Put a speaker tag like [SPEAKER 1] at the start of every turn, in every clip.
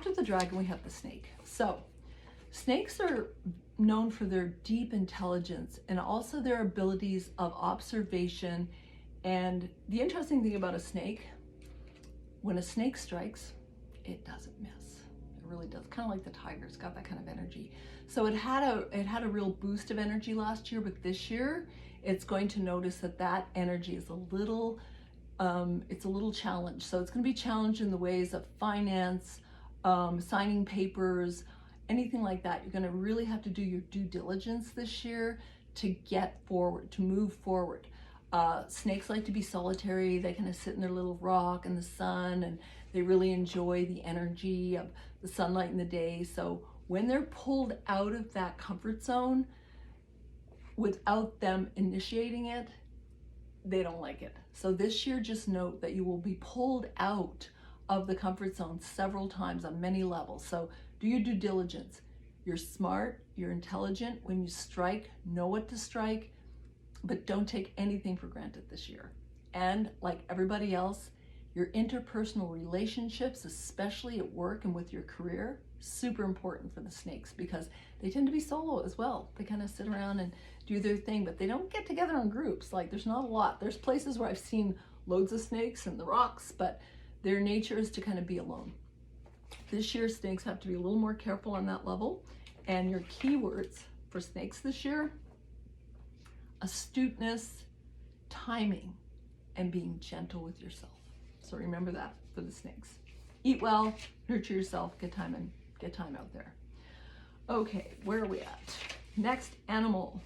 [SPEAKER 1] after the dragon, we have the snake. So snakes are known for their deep intelligence and also their abilities of observation. And the interesting thing about a snake, when a snake strikes, it doesn't miss. It really does. Kind of like the tiger. It's got that kind of energy. So it had a real boost of energy last year, but this year it's going to notice that energy is a little challenged. So it's going to be challenged in the ways of finance, signing papers, anything like that. You're going to really have to do your due diligence this year to get forward, to move forward. Snakes like to be solitary. They kind of sit in their little rock in the sun, and they really enjoy the energy of the sunlight in the day. So when they're pulled out of that comfort zone without them initiating it, they don't like it. So this year, just note that you will be pulled out of the comfort zone several times on many levels. So do your due diligence. You're smart, you're intelligent. When you strike, know what to strike, but don't take anything for granted this year. And like everybody else, your interpersonal relationships, especially at work and with your career, super important for the snakes because they tend to be solo as well. They kind of sit around and do their thing, but they don't get together in groups. Like there's not a lot. There's places where I've seen loads of snakes in the rocks, but their nature is to kind of be alone. This year, snakes have to be a little more careful on that level. And your keywords for snakes this year: astuteness, timing, and being gentle with yourself. So remember that for the snakes. Eat well, nurture yourself, get time out there. Okay, where are we at? Next animal,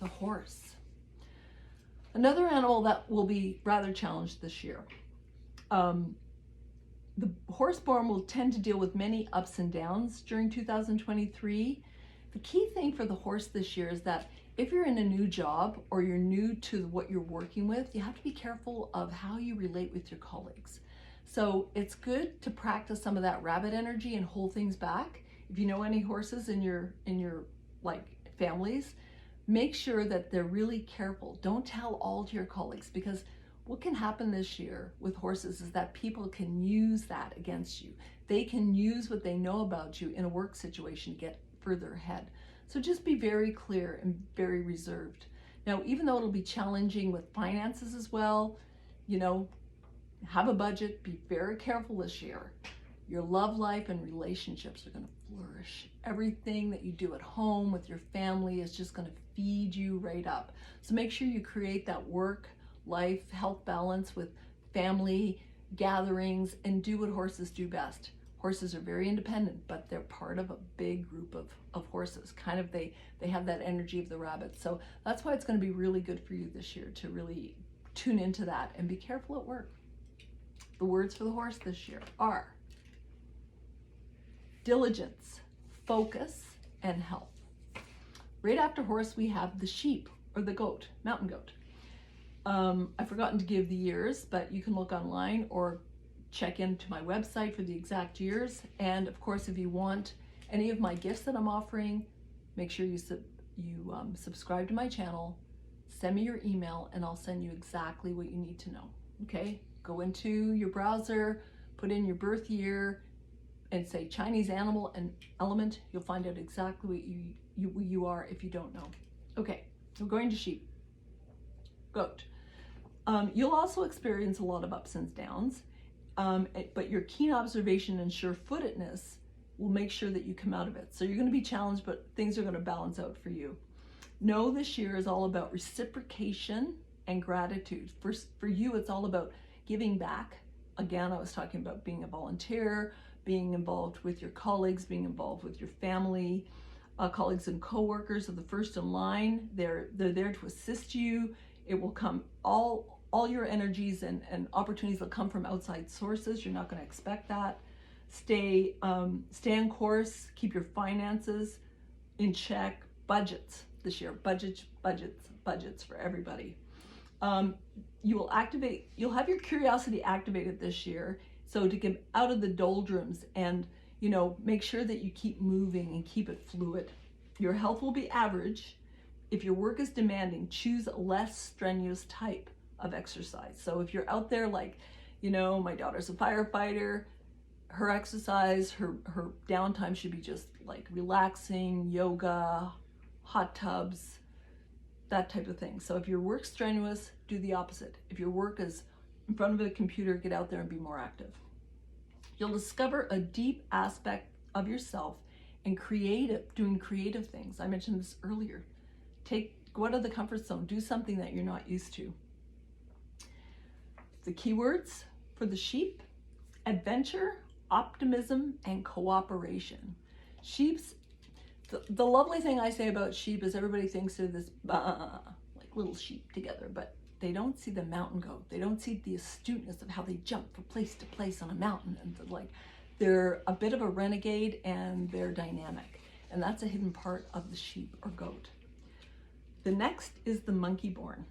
[SPEAKER 1] the horse. Another animal that will be rather challenged this year. The horseborn will tend to deal with many ups and downs during 2023. The key thing for the horse this year is that if you're in a new job or you're new to what you're working with, you have to be careful of how you relate with your colleagues. So it's good to practice some of that rabbit energy and hold things back. If you know any horses in your like families, make sure that they're really careful. Don't tell all to your colleagues, because what can happen this year with horses is that people can use that against you. They can use what they know about you in a work situation to get further ahead. So just be very clear and very reserved. Now, even though it'll be challenging with finances as well, have a budget, be very careful this year. Your love life and relationships are going to flourish. Everything that you do at home with your family is just going to feed you right up. So make sure you create that work life health balance with family gatherings and do what horses do best. Horses are very independent, but they're part of a big group of horses. Kind of they have that energy of the rabbit. So that's why it's going to be really good for you this year to really tune into that and be careful at work. The words for the horse this year are diligence, focus, and health. Right after horse, we have the sheep or the goat, mountain goat. I've forgotten to give the years, but you can look online or check into my website for the exact years. And of course, if you want any of my gifts that I'm offering, make sure you subscribe to my channel, send me your email, and I'll send you exactly what you need to know. Okay, go into your browser, put in your birth year, and say Chinese animal and element. You'll find out exactly what you are if you don't know. Okay, so going to sheep, goat. You'll also experience a lot of ups and downs, but your keen observation and sure-footedness will make sure that you come out of it. So you're going to be challenged, but things are going to balance out for you. Know this year is all about reciprocation and gratitude. For you, it's all about giving back. Again, I was talking about being a volunteer, being involved with your colleagues, being involved with your family. Colleagues and co-workers are the first in line. They're there to assist you. It will come, all your energies and opportunities will come from outside sources. You're not going to expect that. Stay on course. Keep your finances in check. Budgets this year. Budgets for everybody. You'll have your curiosity activated this year. So to get out of the doldrums and, make sure that you keep moving and keep it fluid. Your health will be average. If your work is demanding, choose a less strenuous type of exercise. So if you're out there like, my daughter's a firefighter, her exercise, her downtime should be just like relaxing, yoga, hot tubs, that type of thing. So if your work's strenuous, do the opposite. If your work is in front of a computer, get out there and be more active. You'll discover a deep aspect of yourself and doing creative things. I mentioned this earlier. Go out of the comfort zone, do something that you're not used to. The keywords for the sheep: adventure, optimism, and cooperation. The lovely thing I say about sheep is everybody thinks they're this like little sheep together, but they don't see the mountain goat. They don't see the astuteness of how they jump from place to place on a mountain, and they're a bit of a renegade, and they're dynamic, and that's a hidden part of the sheep or goat. The next is the monkey born.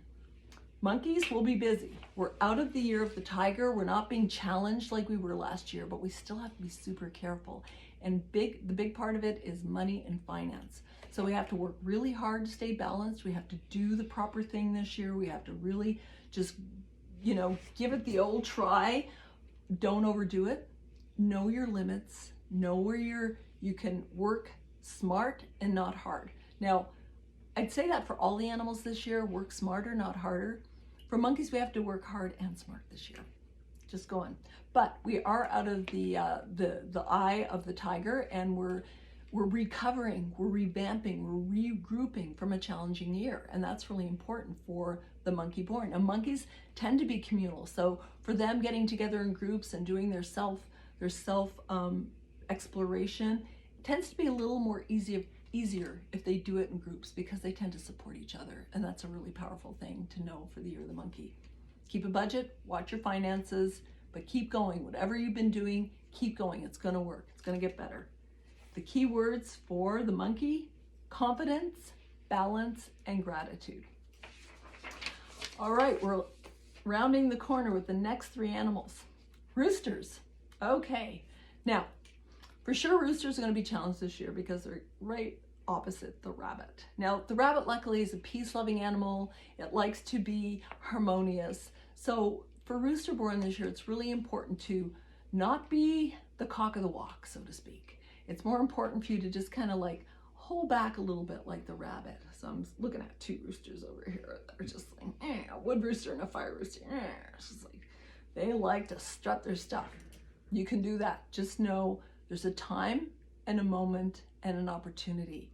[SPEAKER 1] Monkeys will be busy. We're out of the year of the tiger. We're not being challenged like we were last year, but we still have to be super careful. And the big part of it is money and finance. So we have to work really hard to stay balanced. We have to do the proper thing this year. We have to really just, give it the old try. Don't overdo it. Know your limits. Know where you can work smart and not hard. Now, I'd say that for all the animals this year: work smarter, not harder. For monkeys, we have to work hard and smart this year. Just going. But we are out of the eye of the tiger, and we're recovering, we're revamping, we're regrouping from a challenging year, and that's really important for the monkey born. Now, monkeys tend to be communal, so for them, getting together in groups and doing their self exploration tends to be a little more easier if they do it in groups, because they tend to support each other, and that's a really powerful thing to know for the year of the monkey. Keep a budget, watch your finances, but keep going. Whatever you've been doing, keep going. It's going to work. It's going to get better. The key words for the monkey: confidence, balance, and gratitude. All right, we're rounding the corner with the next three animals. Roosters. Okay. Now, for sure, roosters are going to be challenged this year because they're right opposite the rabbit. Now, the rabbit, luckily, is a peace-loving animal. It likes to be harmonious. So for rooster born this year, it's really important to not be the cock of the walk, so to speak. It's more important for you to just kind of hold back a little bit like the rabbit. So I'm looking at two roosters over here. They're just like, a wood rooster and a fire rooster. It's just like, they like to strut their stuff. You can do that. Just know there's a time and a moment and an opportunity.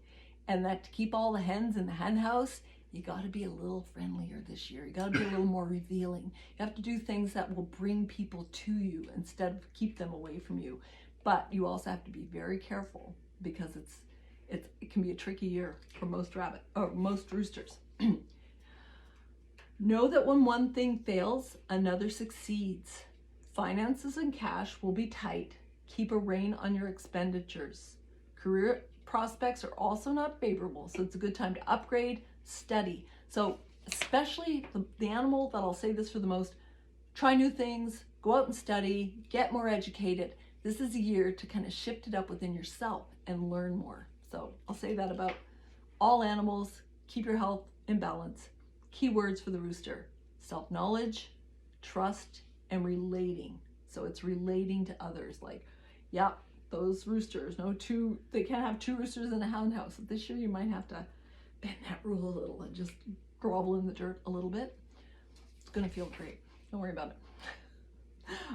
[SPEAKER 1] And that to keep all the hens in the hen house, you got to be a little friendlier this year. You got to be a little more revealing. You have to do things that will bring people to you instead of keep them away from you. But you also have to be very careful, because it can be a tricky year for most roosters. Know that when one thing fails, another succeeds. Finances and cash will be tight. Keep a rein on your expenditures. Career prospects are also not favorable, so it's a good time to upgrade, study. So especially the animal that I'll say this for the most: try new things, go out and study, get more educated. This is a year to kind of shift it up within yourself and learn more. So I'll say that about all animals. Keep your health in balance. Keywords for the rooster: self-knowledge, trust, and relating. So it's relating to others. Those roosters, they can't have two roosters in a hen house. This year you might have to bend that rule a little and just grovel in the dirt a little bit. It's gonna feel great. Don't worry about it.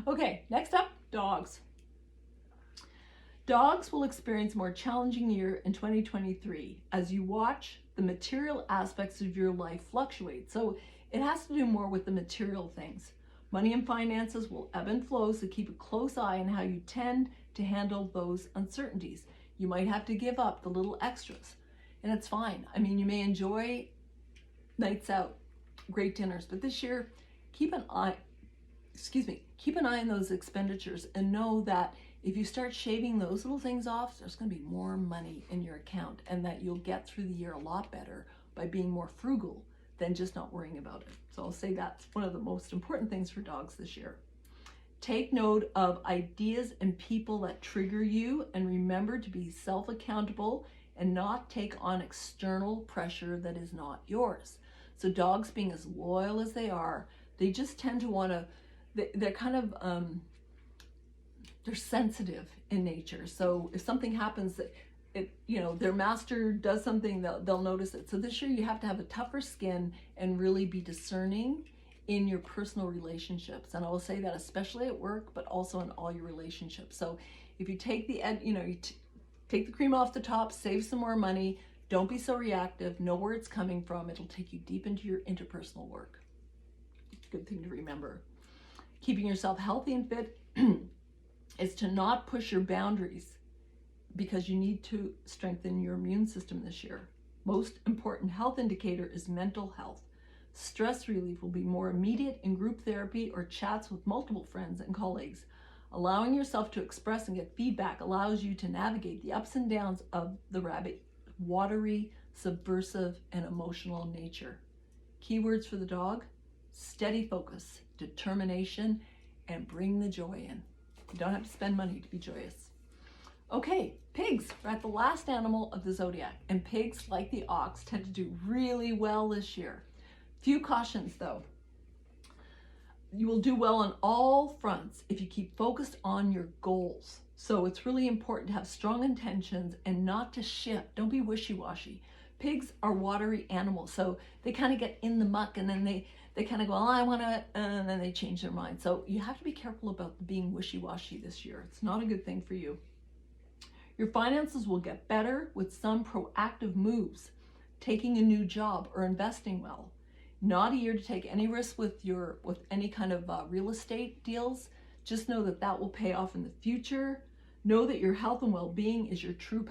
[SPEAKER 1] Okay, next up, dogs. Dogs will experience a more challenging year in 2023 as you watch the material aspects of your life fluctuate. So it has to do more with the material things. Money and finances will ebb and flow, so keep a close eye on how you tend to handle those uncertainties. You might have to give up the little extras, and it's fine. I mean, you may enjoy nights out, great dinners, but this year, keep an eye on those expenditures, and know that if you start shaving those little things off, there's going to be more money in your account, and that you'll get through the year a lot better by being more frugal than just not worrying about it. So I'll say that's one of the most important things for dogs this year. Take note of ideas and people that trigger you, and remember to be self-accountable and not take on external pressure that is not yours. So dogs, being as loyal as they are, they just tend to want to, they're kind of, they're sensitive in nature. So if something happens that their master does something, they'll notice it. So this year you have to have a tougher skin and really be discerning in your personal relationships. And I will say that especially at work, but also in all your relationships. So if you take take the cream off the top, save some more money, don't be so reactive, know where it's coming from. It'll take you deep into your interpersonal work. Good thing to remember. Keeping yourself healthy and fit is to not push your boundaries, because you need to strengthen your immune system this year. Most important health indicator is mental health. Stress relief will be more immediate in group therapy or chats with multiple friends and colleagues. Allowing yourself to express and get feedback allows you to navigate the ups and downs of the rabbit, watery, subversive, and emotional nature. Keywords for the dog: steady focus, determination, and bring the joy in. You don't have to spend money to be joyous. Okay, pigs. We're at the last animal of the zodiac, and pigs, like the ox, tend to do really well this year. Few cautions though. You will do well on all fronts if you keep focused on your goals. So it's really important to have strong intentions and not to shift. Don't be wishy-washy. Pigs are watery animals, so they kind of get in the muck and then they kind of go, oh, I want to, and then they change their mind. So you have to be careful about being wishy-washy this year. It's not a good thing for you. Your finances will get better with some proactive moves, taking a new job or investing well. Not a year to take any risk with any kind of real estate deals. Just know that will pay off in the future. Know that your health and well-being is your true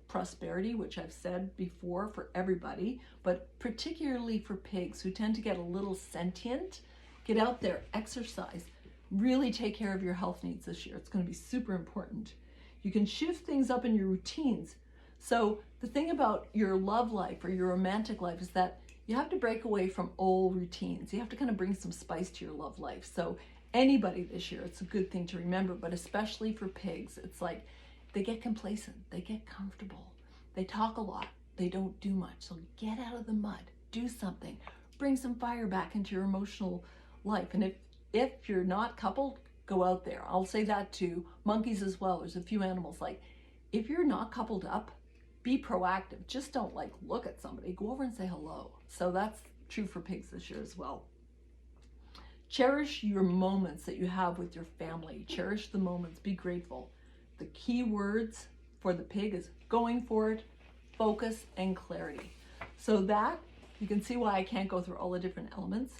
[SPEAKER 1] prosperity, which I've said before for everybody, but particularly for pigs who tend to get a little sentient. Get out there, exercise, really take care of your health needs this year. It's going to be super important. You can shift things up in your routines. So the thing about your love life or your romantic life is that you have to break away from old routines. You have to kind of bring some spice to your love life. So anybody this year, it's a good thing to remember, but especially for pigs, it's like they get complacent, they get comfortable, they talk a lot, they don't do much. So get out of the mud, do something, bring some fire back into your emotional life. And if you're not coupled, go out there. I'll say that to monkeys as well. There's a few animals, like if you're not coupled up, be proactive. Just don't look at somebody, go over and say hello. So that's true for pigs this year as well. Cherish your moments that you have with your family. Cherish the moments, be grateful. The key words for the pig is going for it, focus, and clarity. So that, you can see why I can't go through all the different elements.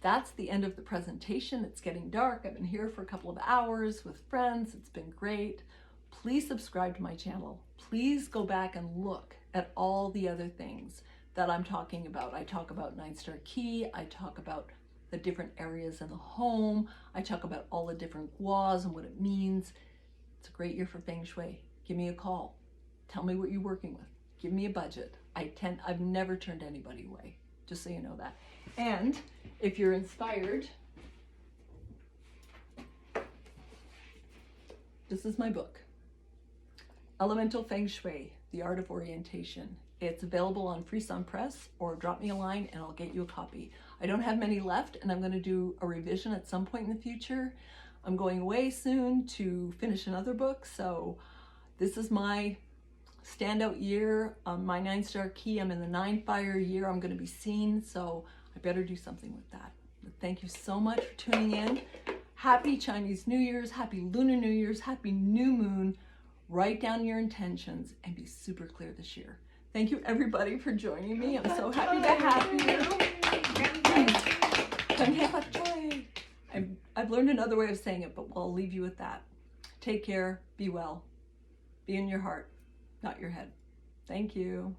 [SPEAKER 1] That's the end of the presentation. It's getting dark. I've been here for a couple of hours with friends. It's been great. Please subscribe to my channel. Please go back and look at all the other things that I'm talking about. I talk about 9-star key. I talk about the different areas in the home. I talk about all the different guas and what it means. It's a great year for Feng Shui. Give me a call. Tell me what you're working with. Give me a budget. I've never turned anybody away, just so you know that. And if you're inspired, this is my book, Elemental Feng Shui, The Art of Orientation. It's available on Frisson Press, or drop me a line and I'll get you a copy. I don't have many left, and I'm going to do a revision at some point in the future. I'm going away soon to finish another book, so this is my standout year. My 9-star key, I'm in the 9-fire year. I'm going to be seen, so I better do something with that. But thank you so much for tuning in. Happy Chinese New Year's, happy Lunar New Year's, happy New Moon. Write down your intentions and be super clear this year. Thank you everybody for joining me. I'm so happy to have you. I've learned another way of saying it, but I'll leave you with that. Take care, be well, be in your heart, not your head. Thank you.